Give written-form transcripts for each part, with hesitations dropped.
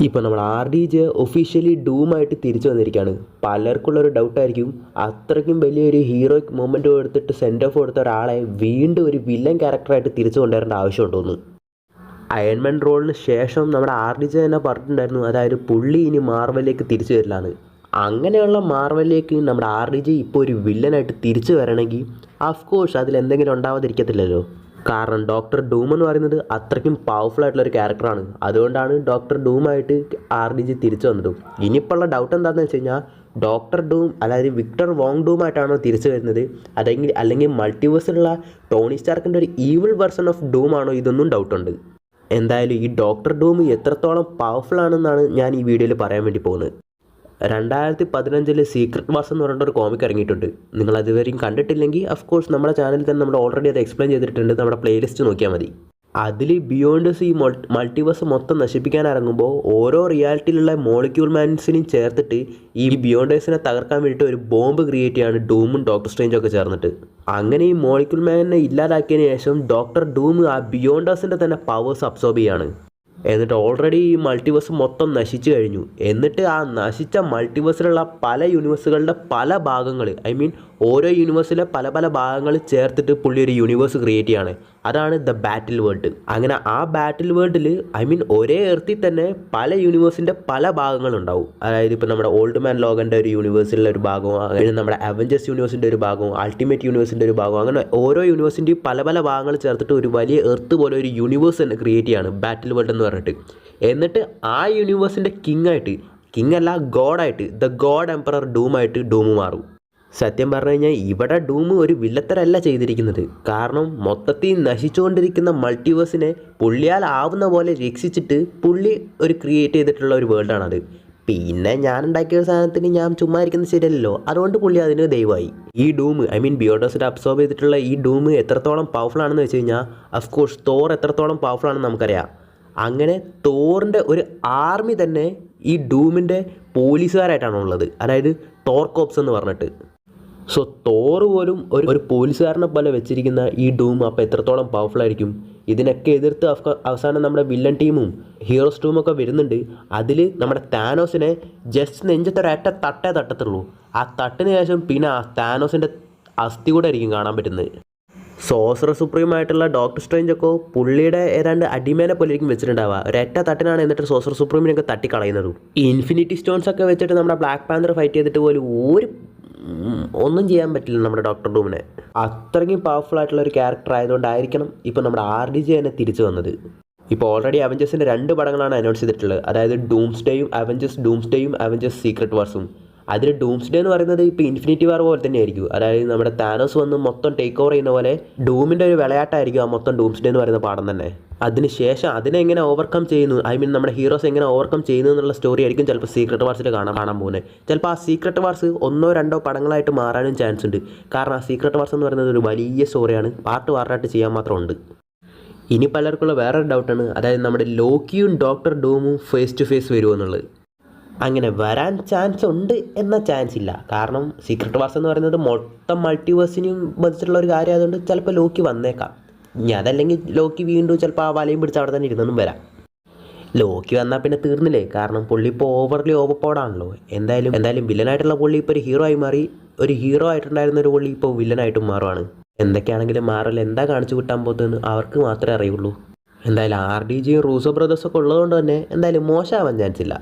ഇപ്പോൾ നമ്മൾ R D J officially ഡൂമായിട്ട് തിരിച്ചു വന്നിരിക്കുകയാണ്. പലർക്കുള്ളൊരു ഡൗട്ടായിരിക്കും, അത്രയ്ക്കും വലിയൊരു ഹീറോയിക് മൊമെൻറ്റ് കൊടുത്തിട്ട് സെൻഡ് ഓഫ് കൊടുത്ത ഒരാളെ വീണ്ടും ഒരു വില്ലൻ ക്യാരക്ടറായിട്ട് തിരിച്ചു കൊണ്ടുവരേണ്ട ആവശ്യമുണ്ടോന്ന്. അയൺമാൻ റോളിന് ശേഷം നമ്മുടെ ആർ ഡി ജെ തന്നെ പറഞ്ഞിട്ടുണ്ടായിരുന്നു, അതായത് പുള്ളി ഇനി മാർവലിലേക്ക് തിരിച്ചു വരില്ലാന്ന്. അങ്ങനെയുള്ള മാർവലിലേക്ക് നമ്മുടെ ആർ ഡി ജെ ഇപ്പോൾ ഒരു വില്ലനായിട്ട് തിരിച്ചു വരണമെങ്കിൽ അഫ്കോഴ്സ് അതിലെന്തെങ്കിലും ഉണ്ടാവാതിരിക്കത്തില്ലല്ലോ. കാരണം ഡോക്ടർ ഡൂം എന്ന് പറയുന്നത് അത്രയ്ക്കും പവർഫുൾ ആയിട്ടുള്ളൊരു ക്യാരക്ടറാണ്. അതുകൊണ്ടാണ് ഡോക്ടർ ഡൂമായിട്ട് ആർ ഡി ജി തിരിച്ചു വന്നതും. ഇനിയിപ്പോൾ ഉള്ള ഡൗട്ട് എന്താണെന്ന് വെച്ച് കഴിഞ്ഞാൽ, ഡോക്ടർ ഡൂം അതായത് വിക്ടർ വോങ് ഡൂമായിട്ടാണോ തിരിച്ചു വരുന്നത്, അല്ലെങ്കിൽ മൾട്ടിവേഴ്സിലുള്ള ടോണി സ്റ്റാർക്കിൻ്റെ ഒരു ഈവിൾ വെർഷൻ ഓഫ് ഡൂം ആണോ, ഇതൊന്നും ഡൗട്ടുണ്ട്. എന്തായാലും ഈ ഡോക്ടർ ഡൂം എത്രത്തോളം പവർഫുൾ ആണെന്നാണ് ഞാൻ ഈ വീഡിയോയിൽ പറയാൻ വേണ്ടി പോകുന്നത്. 2015 സീക്രട്ട് വാർസ് എന്ന് പറഞ്ഞിട്ടൊരു കോമിക് ഇറങ്ങിയിട്ടുണ്ട്. നിങ്ങൾ അതുവരെയും കണ്ടിട്ടില്ലെങ്കിൽ അഫ്കോഴ്സ് നമ്മുടെ ചാനലിൽ തന്നെ നമ്മൾ ഓൾറെഡി അത് എക്സ്പ്ലെയിൻ ചെയ്തിട്ടുണ്ട്. നമ്മുടെ പ്ലേലിസ്റ്റ് നോക്കിയാൽ മതി. അതിൽ ബിയോണ്ടേഴ്സ് ഈ മൾട്ടിവേഴ്സ് മൊത്തം നശിപ്പിക്കാൻ ഇറങ്ങുമ്പോൾ ഓരോ റിയാലിറ്റിയിലുള്ള മോളിക്യൂൾ മാൻസിനെയും ചേർത്തിട്ട് ഈ ബിയോണ്ടേഴ്സിനെ തകർക്കാൻ വേണ്ടിയിട്ട് ഒരു ബോംബ് ക്രിയേറ്റ് ചെയ്യാണ് ഡൂമും ഡോക്ടർ സ്ട്രേഞ്ചും ഒക്കെ ചേർന്നിട്ട്. അങ്ങനെ ഈ മോളിക്യൂൾ മാനിനെ ഇല്ലാതാക്കിയതിന് ശേഷം ഡോക്ടർ ഡൂം ആ ബിയോണ്ടേഴ്സിൻ്റെ തന്നെ പവേഴ്സ് അബ്സോർബ് ചെയ്യാണ്. എന്നിട്ട് ഓൾറെഡി ഈ മൾട്ടിവേഴ്സ് മൊത്തം നശിച്ചു കഴിഞ്ഞു. എന്നിട്ട് ആ നശിച്ച മൾട്ടിവേഴ്സിലുള്ള പല യൂണിവേഴ്സുകളുടെ പല ഭാഗങ്ങൾ, ഓരോ യൂണിവേഴ്സിലെ പല പല ഭാഗങ്ങൾ ചേർത്തിട്ട് പുള്ളി ഒരു യൂണിവേഴ്സ് ക്രിയേറ്റ് ചെയ്യാണ്. അതാണ് ദ ബാറ്റിൽ വേൾഡ്. അങ്ങനെ ആ ബാറ്റിൽ വേൾഡിൽ ഒരേ എർത്തിൽ തന്നെ പല യൂണിവേഴ്സിൻ്റെ പല ഭാഗങ്ങളുണ്ടാവും. അതായത് ഇപ്പോൾ നമ്മുടെ ഓൾഡ് മാൻ ലോഗൻ്റെ ഒരു യൂണിവേഴ്സിലുള്ള ഒരു ഭാഗവും, അങ്ങനെ നമ്മുടെ അവഞ്ചേഴ്സ് യൂണിവേഴ്സിൻ്റെ ഒരു ഭാഗവും, അൾട്ടിമേറ്റ് യൂണിവേഴ്സിൻ്റെ ഒരു ഭാഗവും, അങ്ങനെ ഓരോ യൂണിവേഴ്സിൻ്റെയും പല പല ഭാഗങ്ങൾ ചേർത്തിട്ട് ഒരു വലിയ എർത്ത് പോലെ ഒരു യൂണിവേഴ്സ് തന്നെ ക്രിയേറ്റ് ചെയ്യാണ് ബാറ്റിൽ വേൾഡ് എന്ന് പറഞ്ഞിട്ട്. എന്നിട്ട് ആ യൂണിവേഴ്സിൻ്റെ കിങ് അല്ല ഗോഡായിട്ട്, ദ ഗോഡ് എംപറർ ഡൂമായിട്ട് ഡൂം മാറും. സത്യം പറഞ്ഞു കഴിഞ്ഞാൽ ഇവിടെ ഡൂം ഒരു വില്ലത്തരല്ല ചെയ്തിരിക്കുന്നത്. കാരണം മൊത്തത്തിൽ നശിച്ചുകൊണ്ടിരിക്കുന്ന മൾട്ടിവേഴ്സിനെ പുള്ളിയാൽ ആവുന്ന പോലെ രക്ഷിച്ചിട്ട് പുള്ളി ഒരു ക്രിയേറ്റ് ചെയ്തിട്ടുള്ള ഒരു വേൾഡാണത്. പിന്നെ ഞാൻ ഉണ്ടാക്കിയ ഒരു സാധനത്തിന് ഞാൻ ചുമ്മാ ഇരിക്കുന്നത് ശരിയല്ലല്ലോ, അതുകൊണ്ട് പുള്ളി അതിന് ദൈവമായി. ഈ ഡൂം ബിയോണ്ടേഴ്സിനെ അബ്സോർബ് ചെയ്തിട്ടുള്ള ഈ ഡൂം എത്രത്തോളം പവർഫുൾ ആണെന്ന് വെച്ച് കഴിഞ്ഞാൽ അഫ്കോഴ്സ് തോർ എത്രത്തോളം പവർഫുൾ ആണെന്ന് നമുക്കറിയാം. അങ്ങനെ തോറിൻ്റെ ഒരു ആർമി തന്നെ ഈ ഡൂമിൻ്റെ പോലീസുകാരായിട്ടാണുള്ളത്, അതായത് തോർ കോപ്സ് എന്ന് പറഞ്ഞിട്ട്. സോ തോറ് പോലും ഒരു പോലീസുകാരനെ പോലെ വെച്ചിരിക്കുന്ന ഈ ഡൂം അപ്പോൾ എത്രത്തോളം പവർഫുൾ ആയിരിക്കും. ഇതിനൊക്കെ എതിർത്ത് അവസാനം നമ്മുടെ വില്ലൻ ടീമും ഹീറോസ് ടീമൊക്കെ വരുന്നുണ്ട്. അതിൽ നമ്മുടെ താനോസിനെ ജസ്റ്റ് നെഞ്ചത്തൊരേറ്റ തട്ടത്തുള്ളൂ. ആ തട്ടിന് ശേഷം പിന്നെ ആ താനോസിൻ്റെ അസ്ഥി കൂടെ ആയിരിക്കും കാണാൻ പറ്റുന്നത്. സോസറർ സുപ്രീം ആയിട്ടുള്ള ഡോക്ടർ സ്ട്രേഞ്ചൊക്കെ പുള്ളിയുടെ ഏതാണ്ട് അടിമേനെ പോലെ ആയിരിക്കും വെച്ചിട്ടുണ്ടാവുക. ഒരൊറ്റ തട്ടിനാണ് എന്നിട്ട് സോസറർ സുപ്രീമിനൊക്കെ തട്ടിക്കളയുന്നതും. ഇൻഫിനിറ്റി സ്റ്റോൺസ് ഒക്കെ വെച്ചിട്ട് നമ്മുടെ ബ്ലാക്ക് പാന്തർ ഫൈറ്റ് ചെയ്തിട്ട് പോലും ഒന്നും ചെയ്യാൻ പറ്റില്ല നമ്മുടെ ഡോക്ടർ ഡൂമിനെ. അത്രയ്ക്കും പവർഫുൾ ആയിട്ടുള്ള ഒരു ക്യാരക്ടർ ആയതുകൊണ്ടായിരിക്കണം ഇപ്പോൾ നമ്മുടെ ആർ ഡി ജെ തന്നെ തിരിച്ചു വന്നത്. ഇപ്പോൾ ഓൾറെഡി അവഞ്ചേഴ്സിൻ്റെ 2 പടങ്ങളാണ് അനൗൺസ് ചെയ്തിട്ടുള്ളത്, അതായത് ഡൂംസ്ഡേയും അവഞ്ചേഴ്സ് സീക്രട്ട് വാർസും. അതിൽ ഡൂംസ്ഡേ എന്ന് പറയുന്നത് ഇപ്പോൾ ഇൻഫിനിറ്റി വാർ പോലെ തന്നെ ആയിരിക്കും. അതായത് നമ്മുടെ താനോസ് വന്ന് മൊത്തം ടേക്ക് ഓവർ ചെയ്യുന്ന പോലെ ഡൂമിൻ്റെ ഒരു വിളയാട്ടമായിരിക്കും ആ മൊത്തം ഡൂംസ്ഡേ എന്ന് പറയുന്ന പാഠം തന്നെ. അതിനുശേഷം അതിനെ എങ്ങനെ ഓവർകം ചെയ്യുന്നു, നമ്മുടെ ഹീറോസ് എങ്ങനെ ഓവർകം ചെയ്യുന്നു എന്നുള്ള സ്റ്റോറി ആയിരിക്കും ചിലപ്പോൾ സീക്രട്ട് വാർസിൽ കാണാൻ പോകുന്നത്. ചിലപ്പോൾ ആ സീക്രട്ട് വാർസ് 1-2 പടങ്ങളായിട്ട് മാറാനും ചാൻസ് ഉണ്ട്. കാരണം ആ സീക്രട്ട് വാർസ് എന്ന് പറയുന്നത് ഒരു വലിയ സ്റ്റോറിയാണ്, പാർട്ടായിട്ട് ചെയ്യാൻ മാത്രമുണ്ട്. ഇനി പലർക്കുള്ള വേറൊരു ഡൗട്ടാണ്, അതായത് നമ്മുടെ ലോക്കിയും ഡോക്ടർ ഡൂമും ഫേസ് ടു ഫേസ് വരുമെന്നുള്ളത്. അങ്ങനെ വരാൻ ചാൻസ് ഉണ്ട് എന്ന ചാൻസ് ഇല്ല. കാരണം സീക്രട്ട് വാർസ് എന്ന് പറയുന്നത് മൊത്തം മൾട്ടിവേഴ്സിനെയും ബന്ധിച്ചിട്ടുള്ള ഒരു കാര്യം ആയതുകൊണ്ട് ചിലപ്പോൾ ലോക്കി വന്നേക്കാം. ഇനി അതല്ലെങ്കിൽ ലോക്കി വീണ്ടും ചിലപ്പോൾ ആ വലയും പിടിച്ച് അവിടെ തന്നെ ഇരുന്നെന്നും വരാം. ലോക്കി വന്നാൽ പിന്നെ തീർന്നില്ലേ, കാരണം പുള്ളി ഇപ്പോൾ ഓവർലി ഓവർപവർഡാണല്ലോ. എന്തായാലും വില്ലനായിട്ടുള്ള പുള്ളി ഇപ്പോൾ ഒരു ഹീറോ ആയി മാറി. ഒരു ഹീറോ ആയിട്ടുണ്ടായിരുന്ന ഒരു പുള്ളി ഇപ്പോൾ വില്ലനായിട്ടും മാറുവാണ്. എന്തൊക്കെയാണെങ്കിലും മാറൽ എന്താ കാണിച്ചു കിട്ടാൻ പോകുന്നതെന്ന് അവർക്ക് മാത്രമേ അറിയുള്ളൂ. എന്തായാലും ആർ ഡി ജിയും റൂസോ ബ്രദേഴ്സൊക്കെ ഉള്ളതുകൊണ്ട് തന്നെ എന്തായാലും മോശമാവാൻ ചാൻസ് ഇല്ല.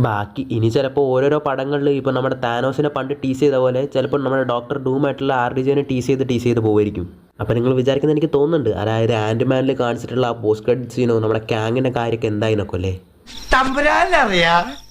ബാക്കി ഇനി ചിലപ്പോൾ ഓരോരോ പടങ്ങളിൽ ഇപ്പോൾ നമ്മുടെ താനോസിനെ പണ്ട് ടീസ് ചെയ്ത പോലെ ചിലപ്പോൾ നമ്മുടെ ഡോക്ടർ ഡൂമായിട്ടുള്ള ആർ ഡി ജിനെ ടീസ് ചെയ്ത് പോകുമായിരിക്കും. അപ്പോൾ നിങ്ങൾ വിചാരിക്കുന്നത് എനിക്ക് തോന്നുന്നുണ്ട്, അതായത് ആൻഡ്മാനിൽ കാണിച്ചിട്ടുള്ള ആ പോസ്റ്റ് ക്രെഡിറ്റ് സീനോ നമ്മുടെ കാങ്ങിൻ്റെ കാര്യമൊക്കെ എന്തായിനൊക്കെ അല്ലേ.